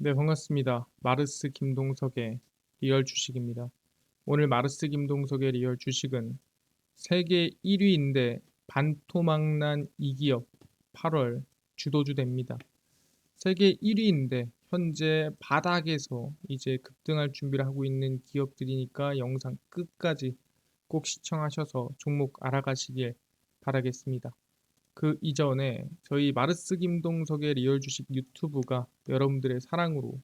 네, 반갑습니다. 마르스 김동석의 리얼 주식입니다. 오늘 마르스 김동석의 리얼 주식은 세계 1위인데 반토막난 이 기업 8월 주도주 됩니다. 세계 1위인데 현재 바닥에서 이제 급등할 준비를 하고 있는 기업들이니까 영상 끝까지 꼭 시청하셔서 종목 알아가시길 바라겠습니다. 그 이전에 저희 마르스 김동석의 리얼 주식 유튜브가 여러분들의 사랑으로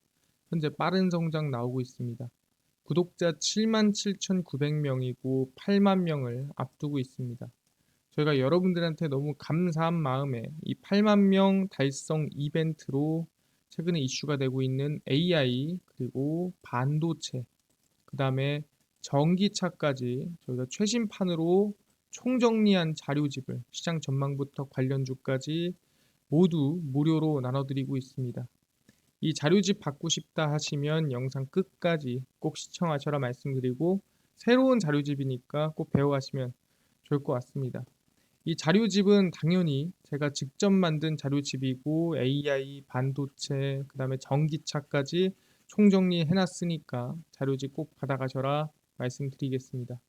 현재 빠른 성장 나오고 있습니다. 구독자 77,900명이고 8만 명을 앞두고 있습니다. 저희가 여러분들한테 너무 감사한 마음에 이 8만 명 달성 이벤트로 최근에 이슈가 되고 있는 AI 그리고 반도체 그다음에 전기차까지 저희가 최신판으로 총정리한 자료집을 시장 전망부터 관련주까지 모두 무료로 나눠드리고 있습니다. 이 자료집 받고 싶다 하시면 영상 끝까지 꼭 시청하셔라 말씀드리고 새로운 자료집이니까 꼭 배워가시면 좋을 것 같습니다. 이 자료집은 당연히 제가 직접 만든 자료집이고 AI, 반도체, 그 다음에 전기차까지 총정리해 놨으니까 자료집 꼭 받아가셔라 말씀드리겠습니다.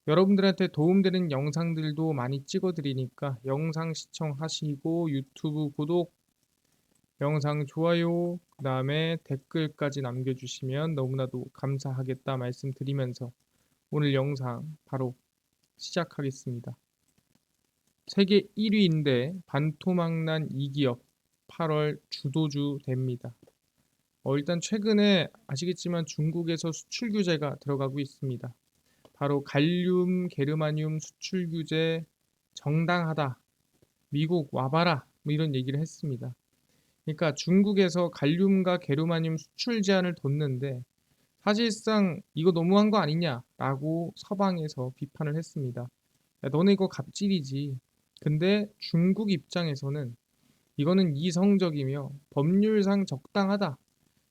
여러분들한테 도움되는 영상들도 많이 찍어드리니까 영상 시청하시고 유튜브 구독, 영상 좋아요, 그 다음에 댓글까지 남겨주시면 너무나도 감사하겠다 말씀드리면서 오늘 영상 바로 시작하겠습니다. 세계 1위인데 반토막난 이 기업 8월 주도주 됩니다. 일단 최근에 아시겠지만 중국에서 수출 규제가 들어가고 있습니다. 바로 갈륨, 게르마늄 수출 규제 정당하다. 미국 와봐라. 뭐 이런 얘기를 했습니다. 그러니까 중국에서 갈륨과 게르마늄 수출 제한을 뒀는데 사실상 이거 너무한 거 아니냐라고 서방에서 비판을 했습니다. 야, 너네 이거 갑질이지. 근데 중국 입장에서는 이거는 이성적이며 법률상 적당하다.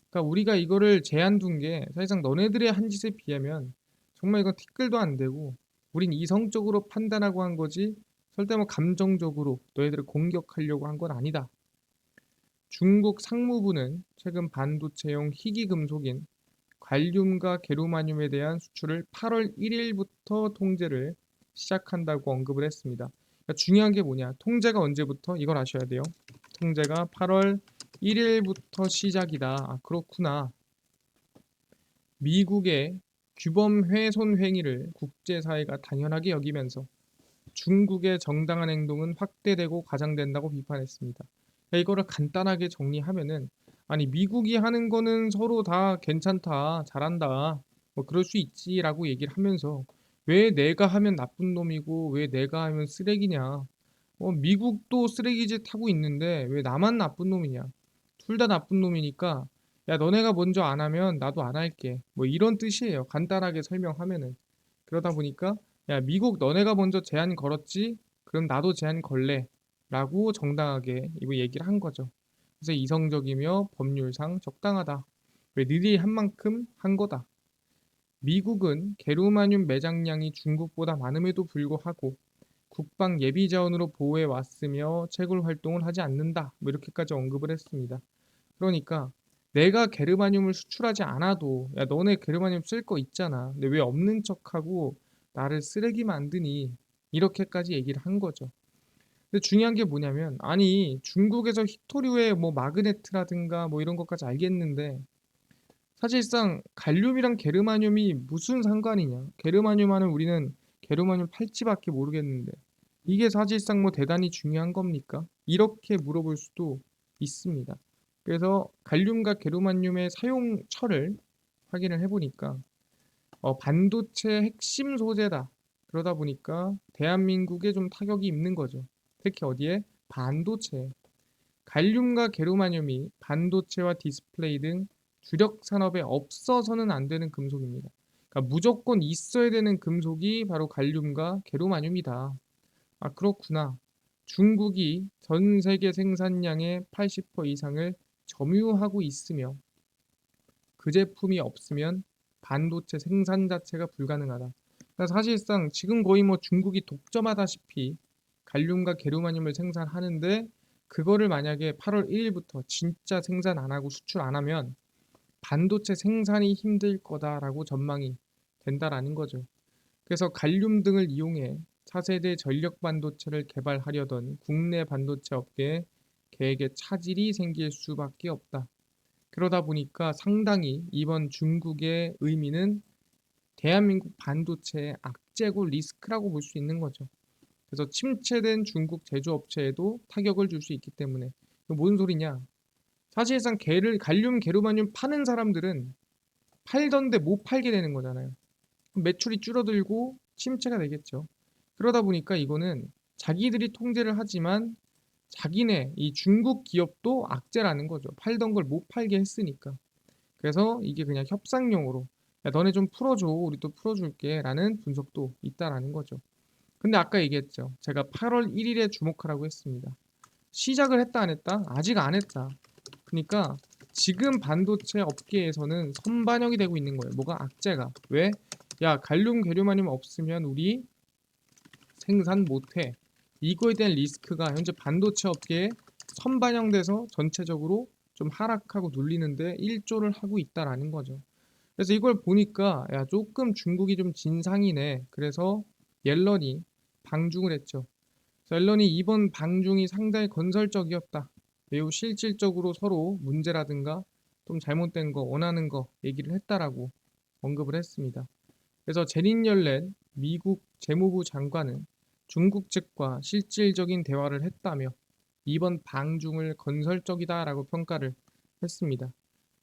그러니까 우리가 이거를 제한 둔 게 사실상 너네들의 한 짓에 비하면 정말 이건 티끌도 안 되고 우린 이성적으로 판단하고 한 거지 절대 뭐 감정적으로 너희들을 공격하려고 한 건 아니다. 중국 상무부는 최근 반도체용 희귀금속인 갈륨과 게르마늄에 대한 수출을 8월 1일부터 통제를 시작한다고 언급을 했습니다. 그러니까 중요한 게 뭐냐? 통제가 언제부터? 이걸 아셔야 돼요. 통제가 8월 1일부터 시작이다. 아, 그렇구나. 미국의 규범 훼손 행위를 국제사회가 당연하게 여기면서 중국의 정당한 행동은 확대되고 과장된다고 비판했습니다. 이거를 간단하게 정리하면은 아니 미국이 하는 거는 서로 다 괜찮다, 잘한다, 뭐 그럴 수 있지라고 얘기를 하면서 왜 내가 하면 나쁜 놈이고 왜 내가 하면 쓰레기냐? 미국도 쓰레기짓 하고 있는데 왜 나만 나쁜 놈이냐? 둘 다 나쁜 놈이니까 야 너네가 먼저 안 하면 나도 안 할게. 뭐 이런 뜻이에요. 간단하게 설명하면은 그러다 보니까 야 미국 너네가 먼저 제한 걸었지? 그럼 나도 제한 걸래. 라고 정당하게 이거 얘기를 한 거죠. 그래서 이성적이며 법률상 적당하다. 왜 니들이 한 만큼 한 거다. 미국은 게르마늄 매장량이 중국보다 많음에도 불구하고 국방 예비 자원으로 보호해 왔으며 채굴 활동을 하지 않는다. 뭐 이렇게까지 언급을 했습니다. 그러니까 내가 게르마늄을 수출하지 않아도 야 너네 게르마늄 쓸 거 있잖아. 근데 왜 없는 척하고 나를 쓰레기 만드니? 이렇게까지 얘기를 한 거죠. 근데 중요한 게 뭐냐면 아니 중국에서 희토류의 뭐 마그네트라든가 뭐 이런 것까지 알겠는데 사실상 갈륨이랑 게르마늄이 무슨 상관이냐? 게르마늄 하는 우리는 게르마늄 팔찌밖에 모르겠는데 이게 사실상 뭐 대단히 중요한 겁니까? 이렇게 물어볼 수도 있습니다. 그래서 갈륨과 게르마늄의 사용처를 확인을 해보니까 반도체 핵심 소재다. 그러다 보니까 대한민국에 좀 타격이 있는 거죠. 특히 어디에? 반도체. 갈륨과 게르마늄이 반도체와 디스플레이 등 주력 산업에 없어서는 안 되는 금속입니다. 그러니까 무조건 있어야 되는 금속이 바로 갈륨과 게르마늄이다. 아, 그렇구나. 중국이 전 세계 생산량의 80% 이상을 점유하고 있으며 그 제품이 없으면 반도체 생산 자체가 불가능하다. 그러니까 사실상 지금 거의 뭐 중국이 독점하다시피 갈륨과 게르마늄을 생산하는데 그거를 만약에 8월 1일부터 진짜 생산 안 하고 수출 안 하면 반도체 생산이 힘들 거다라고 전망이 된다라는 거죠. 그래서 갈륨 등을 이용해 차세대 전력 반도체를 개발하려던 국내 반도체 업계에 계획에 차질이 생길 수밖에 없다. 그러다 보니까 상당히 이번 중국의 의미는 대한민국 반도체의 악재고 리스크라고 볼 수 있는 거죠. 그래서 침체된 중국 제조업체에도 타격을 줄 수 있기 때문에 이거 뭔 소리냐? 사실상 갈륨 게르마늄 파는 사람들은 팔던데 못 팔게 되는 거잖아요. 그럼 매출이 줄어들고 침체가 되겠죠. 그러다 보니까 이거는 자기들이 통제를 하지만 자기네 이 중국 기업도 악재라는 거죠. 팔던 걸 못 팔게 했으니까. 그래서 이게 그냥 협상용으로 야, 너네 좀 풀어줘. 우리 또 풀어줄게. 라는 분석도 있다라는 거죠. 근데 아까 얘기했죠. 제가 8월 1일에 주목하라고 했습니다. 시작을 했다 안 했다? 아직 안 했다. 그러니까 지금 반도체 업계에서는 선반영이 되고 있는 거예요. 뭐가 악재가. 왜? 야, 갈륨 계류만님 없으면 우리 생산 못해. 이거에 대한 리스크가 현재 반도체 업계에 선반영돼서 전체적으로 좀 하락하고 눌리는데 일조를 하고 있다라는 거죠. 그래서 이걸 보니까 야, 조금 중국이 좀 진상이네. 그래서 옐런이 방중을 했죠. 그래서 옐런이 이번 방중이 상당히 건설적이었다. 매우 실질적으로 서로 문제라든가 좀 잘못된 거, 원하는 거 얘기를 했다라고 언급을 했습니다. 그래서 제닛 옐렌 미국 재무부 장관은 중국 측과 실질적인 대화를 했다며 이번 방중을 건설적이다라고 평가를 했습니다.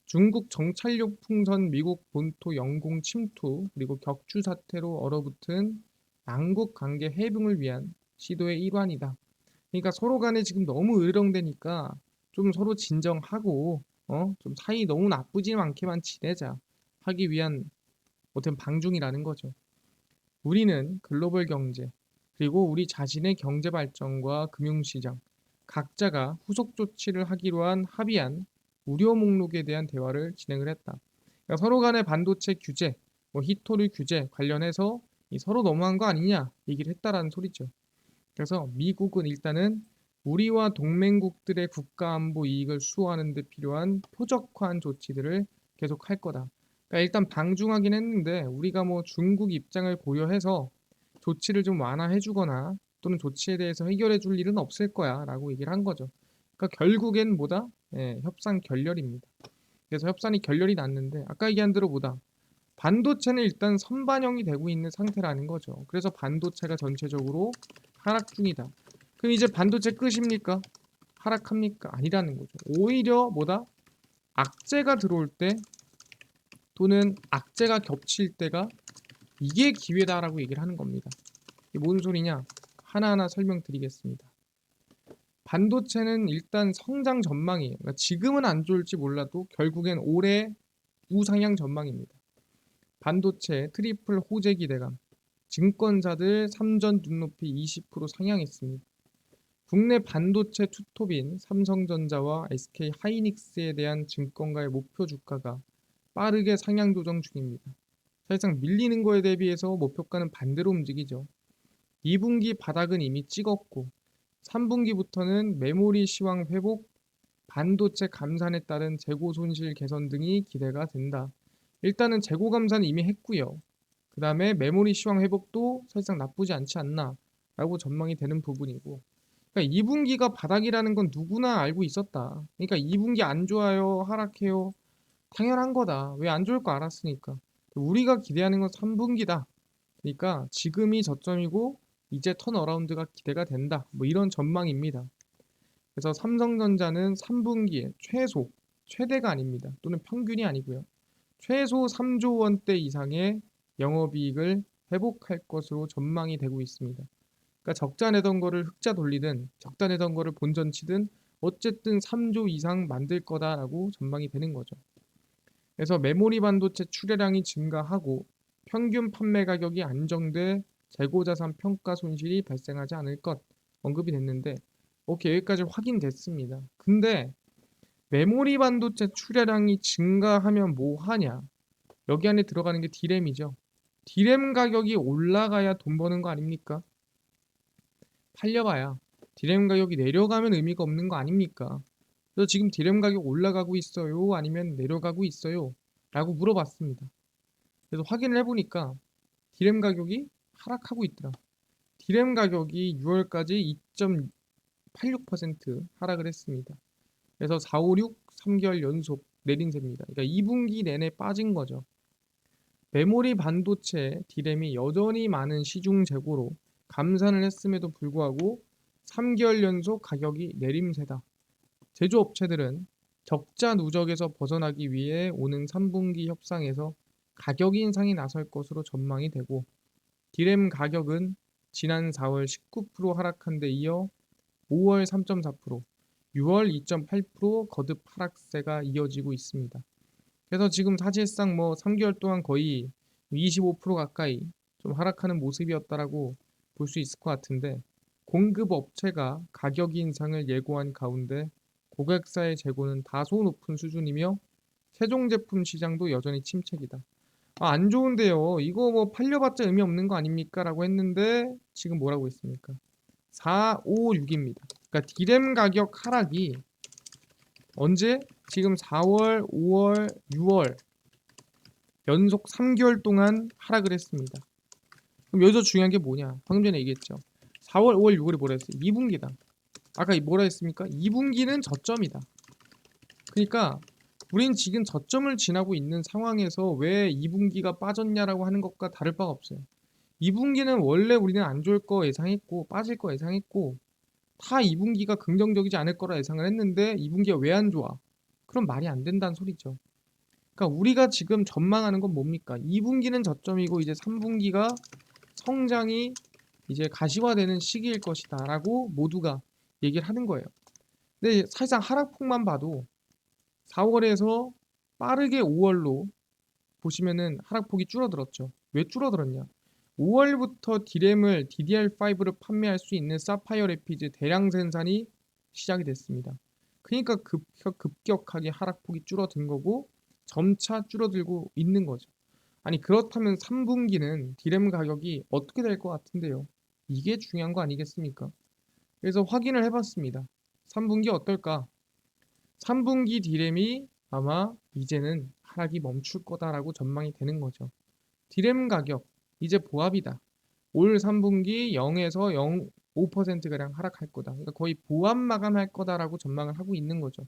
중국 정찰용 풍선 미국 본토 영공 침투 그리고 격추 사태로 얼어붙은 양국 관계 해붕을 위한 시도의 일환이다. 그러니까 서로 간에 지금 너무 으르렁대니까 좀 서로 진정하고 좀 사이 너무 나쁘지 않게만 지내자 하기 위한 어떤 방중이라는 거죠. 우리는 글로벌 경제 그리고 우리 자신의 경제 발전과 금융시장 각자가 후속 조치를 하기로 합의한 우려 목록에 대한 대화를 진행을 했다. 그러니까 서로 간의 반도체 규제, 뭐 히토류 규제 관련해서 서로 너무한 거 아니냐 얘기를 했다라는 소리죠. 그래서 미국은 일단은 우리와 동맹국들의 국가안보 이익을 수호하는 데 필요한 표적화한 조치들을 계속 할 거다. 그러니까 일단 방중하긴 했는데 우리가 뭐 중국 입장을 고려해서 조치를 좀 완화해 주거나 또는 조치에 대해서 해결해 줄 일은 없을 거야 라고 얘기를 한 거죠. 그러니까 결국엔 뭐다? 예, 협상 결렬입니다. 그래서 협상이 결렬이 났는데 아까 얘기한 대로 뭐다? 반도체는 일단 선반영이 되고 있는 상태라는 거죠. 그래서 반도체가 전체적으로 하락 중이다. 그럼 이제 반도체 끝입니까? 하락합니까? 아니라는 거죠. 오히려 뭐다? 악재가 들어올 때 또는 악재가 겹칠 때가 이게 기회다라고 얘기를 하는 겁니다. 이게 뭔 소리냐? 하나하나 설명드리겠습니다. 반도체는 일단 성장 전망이에요. 그러니까 지금은 안 좋을지 몰라도 결국엔 올해 우상향 전망입니다. 반도체 트리플 호재 기대감. 증권사들 삼전 눈높이 20% 상향했습니다. 국내 반도체 투톱인 삼성전자와 SK 하이닉스에 대한 증권가의 목표 주가가 빠르게 상향 조정 중입니다. 사실상 밀리는 거에 대비해서 목표가는 반대로 움직이죠. 2분기 바닥은 이미 찍었고 3분기부터는 메모리 시황 회복, 반도체 감산에 따른 재고 손실 개선 등이 기대가 된다. 일단은 재고 감산은 이미 했고요. 그 다음에 메모리 시황 회복도 사실상 나쁘지 않지 않나 라고 전망이 되는 부분이고 그러니까 2분기가 바닥이라는 건 누구나 알고 있었다. 그러니까 2분기 안 좋아요, 하락해요. 당연한 거다. 왜 안 좋을 거 알았으니까. 우리가 기대하는 건 3분기다. 그러니까 지금이 저점이고 이제 턴어라운드가 기대가 된다. 뭐 이런 전망입니다. 그래서 삼성전자는 3분기에 최소, 최대가 아닙니다. 또는 평균이 아니고요. 최소 3조 원대 이상의 영업이익을 회복할 것으로 전망이 되고 있습니다. 그러니까 적자 내던 거를 흑자 돌리든 적자 내던 거를 본전치든 어쨌든 3조 이상 만들 거다라고 전망이 되는 거죠. 그래서 메모리 반도체 출하량이 증가하고 평균 판매 가격이 안정돼 재고자산 평가 손실이 발생하지 않을 것 언급이 됐는데 오케이 여기까지 확인됐습니다. 근데 메모리 반도체 출하량이 증가하면 뭐 하냐? 여기 안에 들어가는 게 디램이죠. 디램 가격이 올라가야 돈 버는 거 아닙니까? 팔려봐야 디램 가격이 내려가면 의미가 없는 거 아닙니까? 그래서 지금 디램 가격 올라가고 있어요? 아니면 내려가고 있어요? 라고 물어봤습니다. 그래서 확인을 해보니까 디램 가격이 하락하고 있더라. 디램 가격이 6월까지 2.86% 하락을 했습니다. 그래서 4, 5, 6, 3개월 연속 내린 셈입니다. 그러니까 2분기 내내 빠진 거죠. 메모리 반도체 디램이 여전히 많은 시중 재고로 감산을 했음에도 불구하고 3개월 연속 가격이 내림세다. 제조업체들은 적자 누적에서 벗어나기 위해 오는 3분기 협상에서 가격 인상이 나설 것으로 전망이 되고 디램 가격은 지난 4월 19% 하락한 데 이어 5월 3.4%, 6월 2.8% 거듭 하락세가 이어지고 있습니다. 그래서 지금 사실상 뭐 3개월 동안 거의 25% 가까이 좀 하락하는 모습이었다라고 볼 수 있을 것 같은데 공급 업체가 가격 인상을 예고한 가운데 고객사의 재고는 다소 높은 수준이며 최종 제품 시장도 여전히 침체기다. 아, 안 좋은데요. 이거 뭐 팔려봤자 의미 없는 거 아닙니까? 라고 했는데 지금 뭐라고 했습니까? 4, 5, 6입니다. 그러니까 디램 가격 하락이 언제? 지금 4월, 5월, 6월 연속 3개월 동안 하락을 했습니다. 그럼 여기서 중요한 게 뭐냐? 방금 전에 얘기했죠. 4월, 5월, 6월이 뭐라 했어요? 2분기다. 아까 뭐라 했습니까? 2분기는 저점이다. 그러니까 우린 지금 저점을 지나고 있는 상황에서 왜 2분기가 빠졌냐라고 하는 것과 다를 바가 없어요. 2분기는 원래 우리는 안 좋을 거 예상했고 빠질 거 예상했고 다 2분기가 긍정적이지 않을 거라 예상을 했는데 2분기가 왜 안 좋아? 그럼 말이 안 된다는 소리죠. 그러니까 우리가 지금 전망하는 건 뭡니까? 2분기는 저점이고 이제 3분기가 성장이 이제 가시화되는 시기일 것이다라고 모두가 얘기를 하는 거예요. 근데 사실상 하락폭만 봐도 4월에서 빠르게 5월로 보시면은 하락폭이 줄어들었죠. 왜 줄어들었냐? 5월부터 디램을 DDR5를 판매할 수 있는 사파이어 레피즈 대량 생산이 시작이 됐습니다. 그러니까 급격하게 하락폭이 줄어든 거고 점차 줄어들고 있는 거죠. 아니 그렇다면 3분기는 디램 가격이 어떻게 될 것 같은데요? 이게 중요한 거 아니겠습니까? 그래서 확인을 해봤습니다. 3분기 어떨까? 3분기 디램이 아마 이제는 하락이 멈출 거다라고 전망이 되는 거죠. 디램 가격 이제 보합이다. 올 3분기 0에서 0.5%가량 하락할 거다. 그러니까 거의 보합 마감할 거다라고 전망을 하고 있는 거죠.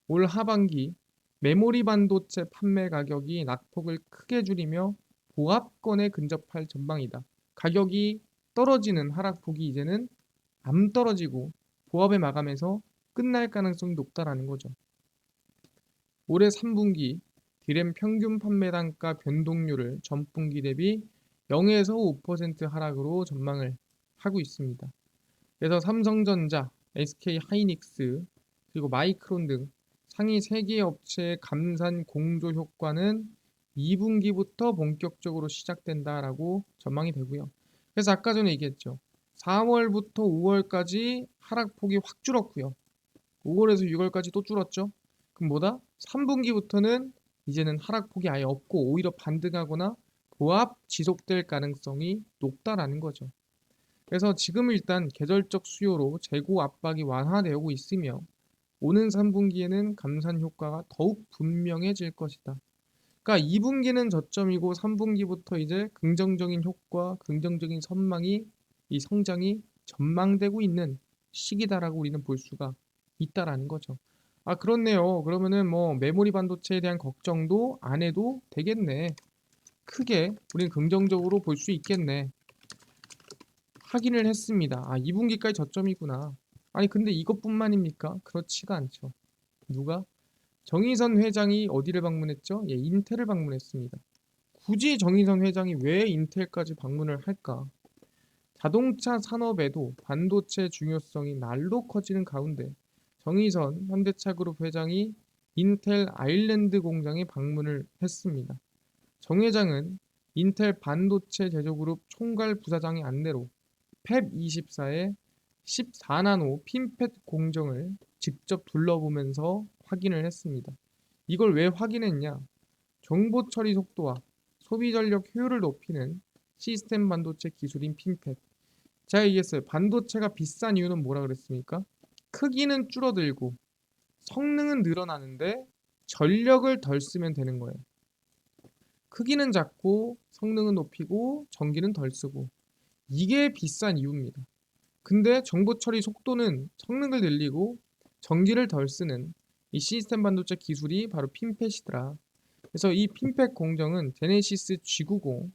올 하반기 메모리 반도체 판매 가격이 낙폭을 크게 줄이며 보합권에 근접할 전망이다. 가격이 떨어지는 하락폭이 이제는 안 떨어지고 보합에 마감해서 끝날 가능성이 높다라는 거죠. 올해 3분기 디램 평균 판매 단가 변동률을 전분기 대비 0에서 5% 하락으로 전망을 하고 있습니다. 그래서 삼성전자, SK 하이닉스, 그리고 마이크론 등 상위 3개 업체의 감산 공조 효과는 2분기부터 본격적으로 시작된다라고 전망이 되고요. 그래서 아까 전에 얘기했죠. 4월부터 5월까지 하락폭이 확 줄었고요. 5월에서 6월까지 또 줄었죠. 그럼 뭐다? 3분기부터는 이제는 하락폭이 아예 없고 오히려 반등하거나 보합 지속될 가능성이 높다라는 거죠. 그래서 지금 일단 계절적 수요로 재고 압박이 완화되고 있으며 오는 3분기에는 감산 효과가 더욱 분명해질 것이다. 그러니까 2분기는 저점이고 3분기부터 이제 긍정적인 효과, 긍정적인 선망이 이 성장이 전망되고 있는 시기다라고 우리는 볼 수가 있다라는 거죠. 아, 그렇네요. 그러면은 뭐 메모리 반도체에 대한 걱정도 안 해도 되겠네. 크게 우리는 긍정적으로 볼 수 있겠네. 확인을 했습니다. 아, 2분기까지 저점이구나. 아니, 근데 이것뿐만입니까? 그렇지가 않죠. 누가? 정의선 회장이 어디를 방문했죠? 예, 인텔을 방문했습니다. 굳이 정의선 회장이 왜 인텔까지 방문을 할까? 자동차 산업에도 반도체 중요성이 날로 커지는 가운데 정의선 현대차그룹 회장이 인텔 아일랜드 공장에 방문을 했습니다. 정 회장은 인텔 반도체 제조그룹 총괄 부사장의 안내로 팹24의 14나노 핀팻 공정을 직접 둘러보면서 확인을 했습니다. 이걸 왜 확인했냐? 정보 처리 속도와 소비 전력 효율을 높이는 시스템 반도체 기술인 핀팻, 제가 얘기했어요. 반도체가 비싼 이유는 뭐라 그랬습니까? 크기는 줄어들고 성능은 늘어나는데 전력을 덜 쓰면 되는 거예요. 크기는 작고 성능은 높이고 전기는 덜 쓰고 이게 비싼 이유입니다. 근데 정보 처리 속도는 성능을 늘리고 전기를 덜 쓰는 이 시스템 반도체 기술이 바로 핀펫이더라. 그래서 이 핀펫 공정은 제네시스 G90,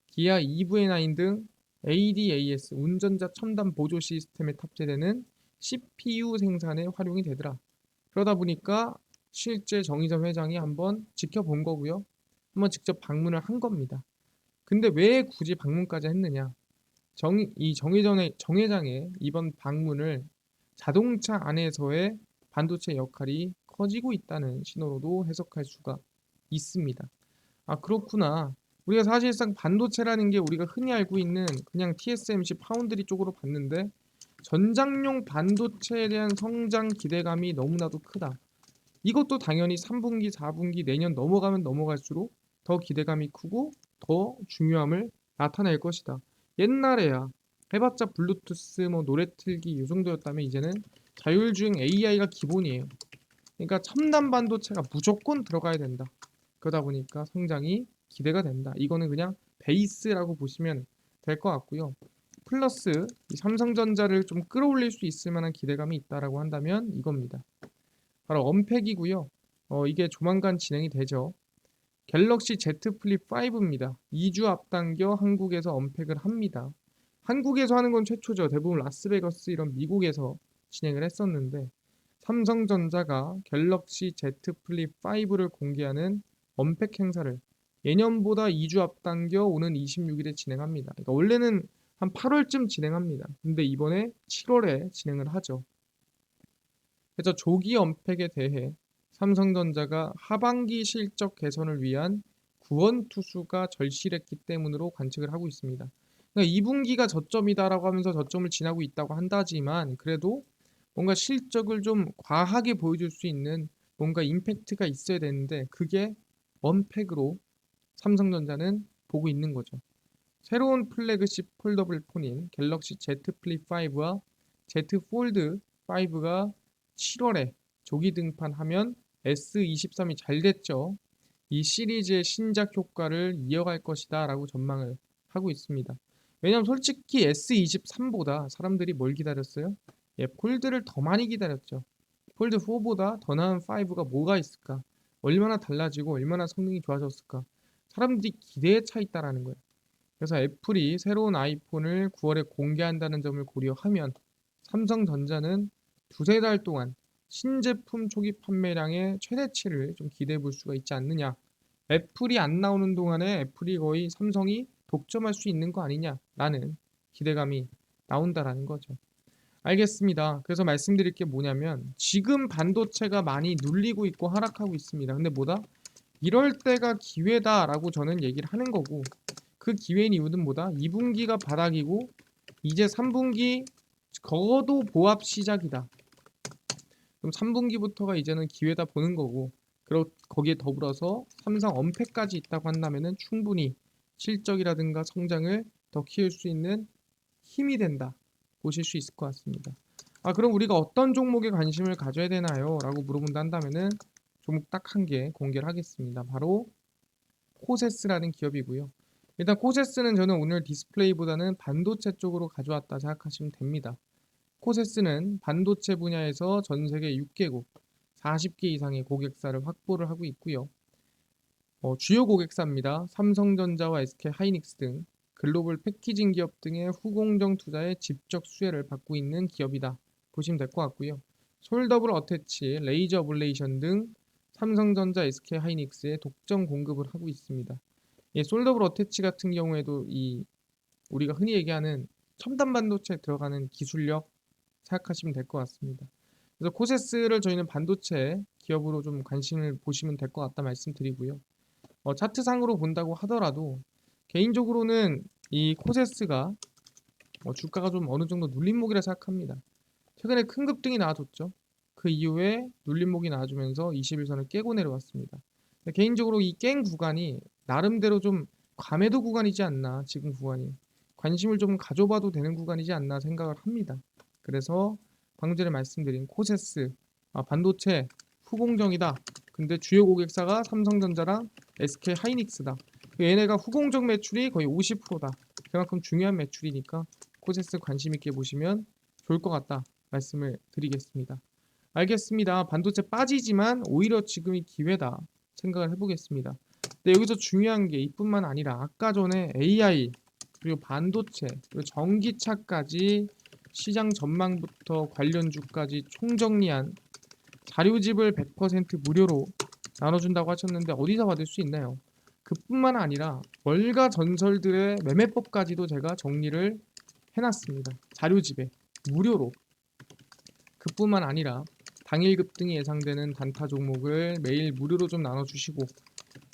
기아 EV9 등 ADAS 운전자 첨단 보조 시스템에 탑재되는 CPU 생산에 활용이 되더라. 그러다 보니까 실제 정의선 회장이 한번 지켜본 거고요. 한번 직접 방문을 한 겁니다. 근데 왜 굳이 방문까지 했느냐? 이 정 회장의 이번 방문을 자동차 안에서의 반도체 역할이 커지고 있다는 신호로도 해석할 수가 있습니다. 아, 그렇구나. 우리가 사실상 반도체라는 게 우리가 흔히 알고 있는 그냥 TSMC 파운드리 쪽으로 봤는데 전장용 반도체에 대한 성장 기대감이 너무나도 크다. 이것도 당연히 3분기, 4분기 내년 넘어가면 넘어갈수록 더 기대감이 크고 더 중요함을 나타낼 것이다. 옛날에야 해봤자 블루투스 뭐 노래 틀기 이 정도였다면 이제는 자율주행 AI가 기본이에요. 그러니까 첨단 반도체가 무조건 들어가야 된다. 그러다 보니까 성장이 기대가 된다. 이거는 그냥 베이스라고 보시면 될 것 같고요. 플러스 이 삼성전자를 좀 끌어올릴 수 있을 만한 기대감이 있다라고 한다면 이겁니다. 바로 언팩이고요. 이게 조만간 진행이 되죠. 갤럭시 Z 플립 5입니다. 2주 앞당겨 한국에서 언팩을 합니다. 한국에서 하는 건 최초죠. 대부분 라스베거스 이런 미국에서 진행을 했었는데 삼성전자가 갤럭시 Z 플립 5를 공개하는 언팩 행사를 예년보다 2주 앞당겨 오는 26일에 진행합니다. 그러니까 원래는 한 8월쯤 진행합니다. 근데 이번에 7월에 진행을 하죠. 그래서 조기 언팩에 대해 삼성전자가 하반기 실적 개선을 위한 구원 투수가 절실했기 때문으로 관측을 하고 있습니다. 그러니까 2분기가 저점이다라고 하면서 저점을 지나고 있다고 한다지만 그래도 뭔가 실적을 좀 과하게 보여줄 수 있는 뭔가 임팩트가 있어야 되는데 그게 언팩으로 삼성전자는 보고 있는 거죠. 새로운 플래그십 폴더블 폰인 갤럭시 Z 플립 5와 Z 폴드 5가 7월에 조기 등판하면 S23이 잘 됐죠. 이 시리즈의 신작 효과를 이어갈 것이다 라고 전망을 하고 있습니다. 왜냐면 솔직히 S23보다 사람들이 뭘 기다렸어요? 예, 폴드를 더 많이 기다렸죠. 폴드 4보다 더 나은 5가 뭐가 있을까? 얼마나 달라지고 얼마나 성능이 좋아졌을까? 사람들이 기대에 차 있다라는 거예요. 그래서 애플이 새로운 아이폰을 9월에 공개한다는 점을 고려하면 삼성전자는 두세 달 동안 신제품 초기 판매량의 최대치를 좀 기대해 볼 수가 있지 않느냐. 애플이 안 나오는 동안에 애플이 거의 삼성이 독점할 수 있는 거 아니냐라는 기대감이 나온다라는 거죠. 알겠습니다. 그래서 말씀드릴 게 뭐냐면 지금 반도체가 많이 눌리고 있고 하락하고 있습니다. 근데 뭐다? 이럴 때가 기회다라고 저는 얘기를 하는 거고 그 기회인 이유는 뭐다? 2분기가 바닥이고 이제 3분기 적어도 보합 시작이다. 그럼 3분기부터가 이제는 기회다 보는 거고 그리고 거기에 더불어서 삼성 언패까지 있다고 한다면 충분히 실적이라든가 성장을 더 키울 수 있는 힘이 된다 보실 수 있을 것 같습니다. 아, 그럼 우리가 어떤 종목에 관심을 가져야 되나요? 라고 물어본다 한다면 종목 딱 한 개 공개를 하겠습니다. 바로 코세스라는 기업이고요. 일단 코세스는 저는 오늘 디스플레이보다는 반도체 쪽으로 가져왔다 생각하시면 됩니다. 코세스는 반도체 분야에서 전 세계 6개국 40개 이상의 고객사를 확보를 하고 있고요. 주요 고객사입니다. 삼성전자와 SK 하이닉스 등 글로벌 패키징 기업 등의 후공정 투자에 직접 수혜를 받고 있는 기업이다 보시면 될 것 같고요. 솔더블 어태치, 레이저 어블레이션 등 삼성전자, SK 하이닉스에 독점 공급을 하고 있습니다. 예, 솔더블 어태치 같은 경우에도 이 우리가 흔히 얘기하는 첨단 반도체에 들어가는 기술력 생각하시면 될 것 같습니다. 그래서 코세스를 저희는 반도체 기업으로 좀 관심을 보시면 될 것 같다 말씀드리고요. 차트상으로 본다고 하더라도 개인적으로는 이 코세스가 주가가 좀 어느 정도 눌림목이라 생각합니다. 최근에 큰 급등이 나와줬죠. 그 이후에 눌림목이 나와주면서 21선을 깨고 내려왔습니다. 개인적으로 이 깬 구간이 나름대로 좀 과매도 구간이지 않나 지금 구간이 관심을 좀 가져봐도 되는 구간이지 않나 생각을 합니다. 그래서 방금 전에 말씀드린 코세스, 반도체 후공정이다. 근데 주요 고객사가 삼성전자랑 SK 하이닉스다. 얘네가 후공정 매출이 거의 50%다. 그만큼 중요한 매출이니까 코세스 관심 있게 보시면 좋을 것 같다 말씀을 드리겠습니다. 알겠습니다. 반도체 빠지지만 오히려 지금이 기회다 생각을 해보겠습니다. 근데 여기서 중요한 게 이뿐만 아니라 아까 전에 AI 그리고 반도체 그리고 전기차까지 시장 전망부터 관련주까지 총정리한 자료집을 100% 무료로 나눠준다고 하셨는데 어디서 받을 수 있나요? 그뿐만 아니라 월가 전설들의 매매법까지도 제가 정리를 해놨습니다. 자료집에 무료로. 그뿐만 아니라 당일 급등이 예상되는 단타 종목을 매일 무료로 좀 나눠주시고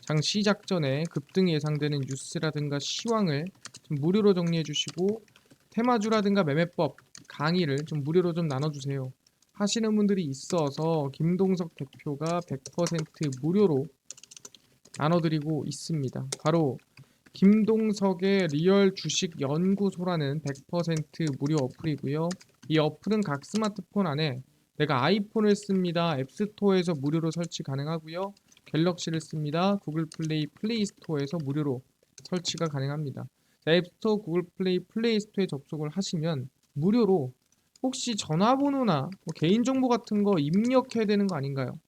장 시작 전에 급등이 예상되는 뉴스라든가 시황을 좀 무료로 정리해 주시고 테마주라든가 매매법 강의를 좀 무료로 좀 나눠주세요. 하시는 분들이 있어서 김동석 대표가 100% 무료로 나눠드리고 있습니다. 바로 김동석의 리얼 주식 연구소라는 100% 무료 어플이고요. 이 어플은 각 스마트폰 안에 내가 아이폰을 씁니다. 앱스토어에서 무료로 설치 가능하고요. 갤럭시를 씁니다. 구글 플레이 플레이스토어에서 무료로 설치가 가능합니다. 자, 앱스토어, 구글 플레이 플레이스토어에 접속을 하시면 무료로 혹시 전화번호나 뭐 개인정보 같은 거 입력해야 되는 거 아닌가요?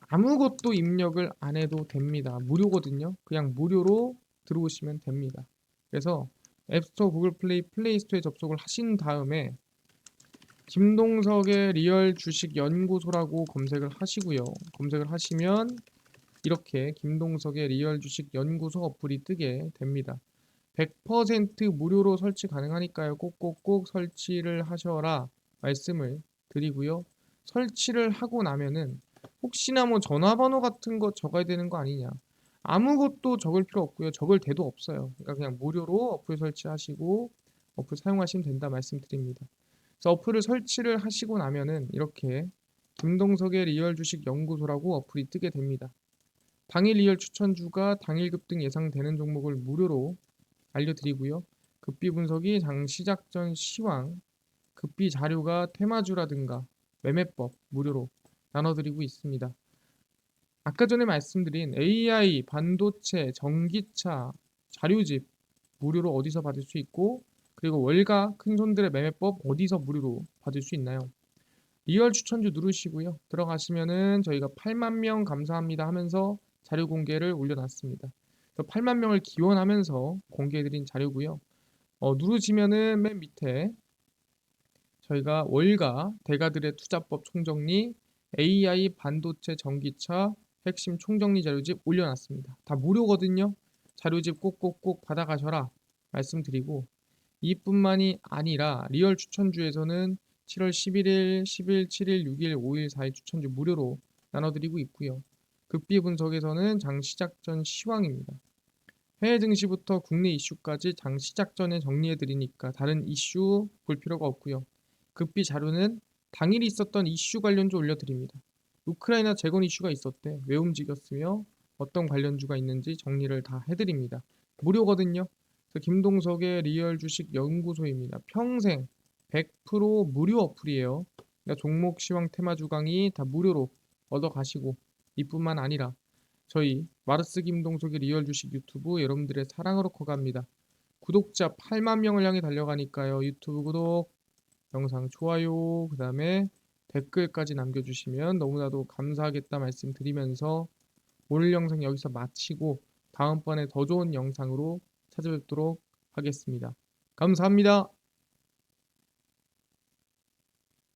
아무것도 입력을 안 해도 됩니다. 무료거든요. 그냥 무료로 들어오시면 됩니다. 그래서 앱스토어, 구글 플레이, 플레이스토어에 접속을 하신 다음에 김동석의 리얼 주식 연구소라고 검색을 하시고요. 검색을 하시면 이렇게 김동석의 리얼 주식 연구소 어플이 뜨게 됩니다. 100% 무료로 설치 가능하니까요. 꼭꼭꼭 설치를 하셔라 말씀을 드리고요. 설치를 하고 나면은 혹시나 뭐 전화번호 같은 거 적어야 되는 거 아니냐. 아무것도 적을 필요 없고요. 적을 데도 없어요. 그러니까 그냥 무료로 어플 설치하시고 어플 사용하시면 된다 말씀드립니다. 그래서 어플을 설치를 하시고 나면은 이렇게 김동석의 리얼 주식 연구소라고 어플이 뜨게 됩니다. 당일 리얼 추천주가 당일 급등 예상되는 종목을 무료로 알려드리고요. 급비 분석이 장 시작 전 시황, 급비 자료가 테마주라든가 매매법 무료로 나눠드리고 있습니다. 아까 전에 말씀드린 AI, 반도체, 전기차, 자료집 무료로 어디서 받을 수 있고 그리고 월가 큰손들의 매매법 어디서 무료로 받을 수 있나요? 리얼 추천주 누르시고요. 들어가시면은 저희가 8만 명 감사합니다 하면서 자료 공개를 올려놨습니다. 8만 명을 기원하면서 공개해드린 자료고요. 누르시면은 맨 밑에 저희가 월가 대가들의 투자법 총정리 AI 반도체 전기차 핵심 총정리 자료집 올려놨습니다. 다 무료거든요. 자료집 꼭꼭꼭 받아가셔라 말씀드리고 이뿐만이 아니라 리얼 추천주에서는 7월 11일, 10일, 7일, 6일, 5일, 4일 추천주 무료로 나눠드리고 있고요. 급비 분석에서는 장 시작 전 시황입니다. 해외 증시부터 국내 이슈까지 장 시작 전에 정리해드리니까 다른 이슈 볼 필요가 없고요. 급비 자료는 당일 있었던 이슈 관련주 올려드립니다. 우크라이나 재건 이슈가 있었대. 왜 움직였으며 어떤 관련주가 있는지 정리를 다 해드립니다. 무료거든요. 그래서 김동석의 리얼 주식 연구소입니다. 평생 100% 무료 어플이에요. 그러니까 종목 시황 테마 주강의 다 무료로 얻어가시고 이뿐만 아니라 저희 마르스 김동석의 리얼 주식 유튜브 여러분들의 사랑으로 커갑니다. 구독자 8만 명을 향해 달려가니까요. 유튜브 구독, 영상 좋아요, 그 다음에 댓글까지 남겨주시면 너무나도 감사하겠다 말씀드리면서 오늘 영상 여기서 마치고 다음번에 더 좋은 영상으로 찾아뵙도록 하겠습니다. 감사합니다.